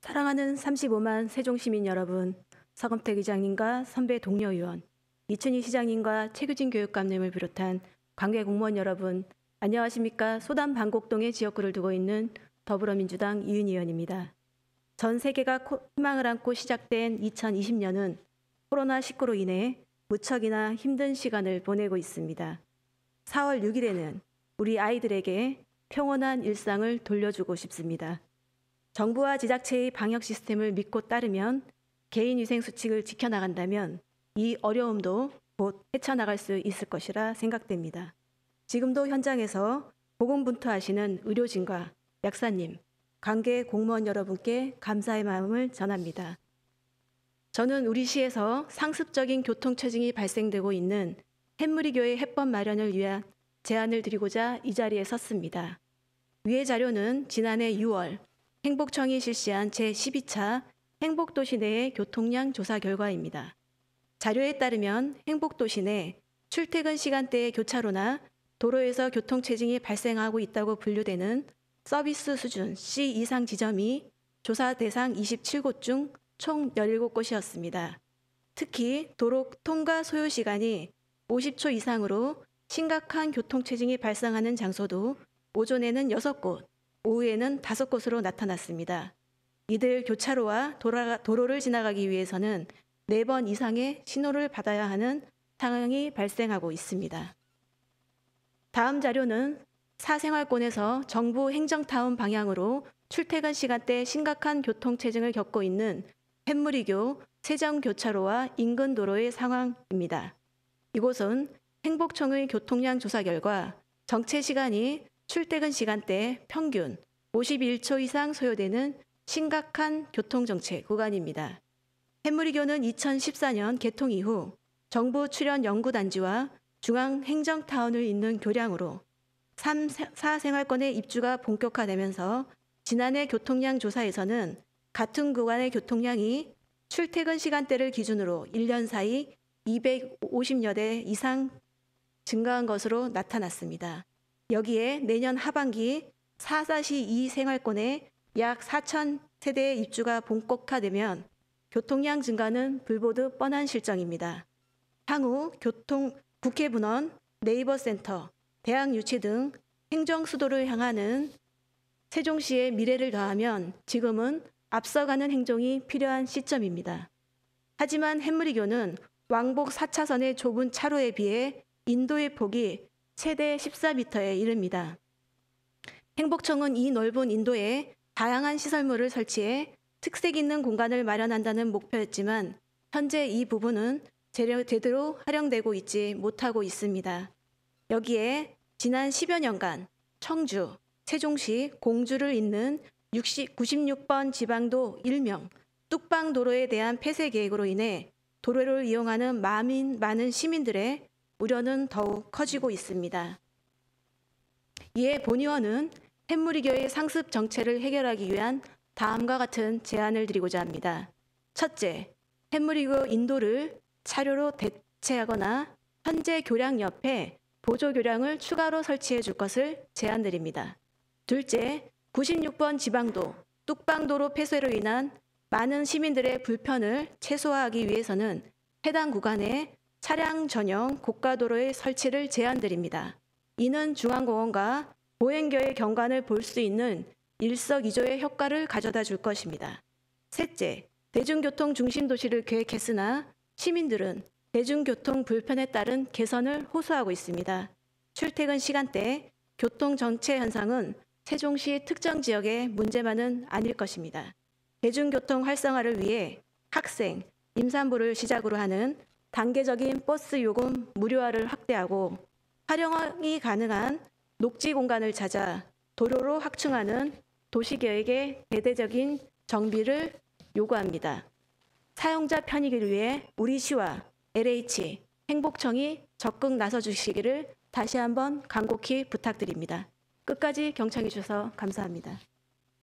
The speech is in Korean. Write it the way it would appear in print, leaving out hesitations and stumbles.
사랑하는 35만 세종시민 여러분, 서검택 의장님과 선배 동료 의원, 이춘희 시장님과 최규진 교육감님을 비롯한 관계 공무원 여러분, 안녕하십니까? 소담 방곡동에 지역구를 두고 있는 더불어민주당 이윤희 의원입니다. 전 세계가 희망을 안고 시작된 2020년은 코로나19로 인해 무척이나 힘든 시간을 보내고 있습니다. 4월 6일에는 우리 아이들에게 평온한 일상을 돌려주고 싶습니다. 정부와 지자체의 방역 시스템을 믿고 따르면 개인위생 수칙을 지켜나간다면 이 어려움도 곧 헤쳐나갈 수 있을 것이라 생각됩니다. 지금도 현장에서 고군분투하시는 의료진과 약사님, 관계 공무원 여러분께 감사의 마음을 전합니다. 저는 우리 시에서 상습적인 교통체증이 발생되고 있는 햇무리교의 해법 마련을 위한 제안을 드리고자 이 자리에 섰습니다. 위의 자료는 지난해 6월 행복청이 실시한 제12차 행복도시 내의 교통량 조사 결과입니다. 자료에 따르면 행복도시 내 출퇴근 시간대의 교차로나 도로에서 교통체증이 발생하고 있다고 분류되는 서비스 수준 C 이상 지점이 조사 대상 27곳 중 총 17곳이었습니다. 특히 도로 통과 소요 시간이 50초 이상으로 심각한 교통체증이 발생하는 장소도 오전에는 6곳, 오후에는 5곳으로 나타났습니다. 이들 교차로와 도로를 지나가기 위해서는 4번 이상의 신호를 받아야 하는 상황이 발생하고 있습니다. 다음 자료는 사생활권에서 정부 행정타운 방향으로 출퇴근 시간대 심각한 교통체증을 겪고 있는 햇무리교 세정교차로와 인근 도로의 상황입니다. 이곳은 행복청의 교통량 조사 결과 정체 시간이 출퇴근 시간대 평균 51초 이상 소요되는 심각한 교통정체 구간입니다. 햇무리교는 2014년 개통 이후 정부 출연 연구단지와 중앙행정타운을 잇는 교량으로 4생활권의 입주가 본격화되면서 지난해 교통량 조사에서는 같은 구간의 교통량이 출퇴근 시간대를 기준으로 1년 사이 250여 대 이상 증가한 것으로 나타났습니다. 여기에 내년 하반기 4-2 생활권에 약 4천 세대의 입주가 본격화되면 교통량 증가는 불보듯 뻔한 실정입니다. 향후 국회 분원, 네이버 센터, 대학 유치 등 행정 수도를 향하는 세종시의 미래를 더하면 지금은 앞서가는 행정이 필요한 시점입니다. 하지만 햇무리교는 왕복 4차선의 좁은 차로에 비해 인도의 폭이 최대 14m에 이릅니다. 행복청은 이 넓은 인도에 다양한 시설물을 설치해 특색 있는 공간을 마련한다는 목표였지만 현재 이 부분은 제대로 활용되고 있지 못하고 있습니다. 여기에 지난 10여 년간 청주, 세종시, 공주를 잇는 96번 지방도 일명 뚝방도로에 대한 폐쇄 계획으로 인해 도로를 이용하는 많은 시민들의 우려는 더욱 커지고 있습니다. 이에 본 의원은 햇무리교의 상습 정체를 해결하기 위한 다음과 같은 제안을 드리고자 합니다. 첫째, 햇무리교 인도를 차로로 대체하거나 현재 교량 옆에 보조 교량을 추가로 설치해 줄 것을 제안드립니다. 둘째, 96번 지방도 뚝방도로 폐쇄로 인한 많은 시민들의 불편을 최소화하기 위해서는 해당 구간에 차량 전용 고가도로의 설치를 제안드립니다. 이는 중앙공원과 보행교의 경관을 볼 수 있는 일석이조의 효과를 가져다 줄 것입니다. 셋째, 대중교통 중심도시를 계획했으나 시민들은 대중교통 불편에 따른 개선을 호소하고 있습니다. 출퇴근 시간대 교통 정체 현상은 세종시 특정 지역의 문제만은 아닐 것입니다. 대중교통 활성화를 위해 학생, 임산부를 시작으로 하는 단계적인 버스 요금 무료화를 확대하고 활용이 가능한 녹지 공간을 찾아 도로로 확충하는 도시계획의 대대적인 정비를 요구합니다. 사용자 편익을 위해 우리 시와 LH, 행복청이 적극 나서주시기를 다시 한번 간곡히 부탁드립니다. 끝까지 경청해 주셔서 감사합니다.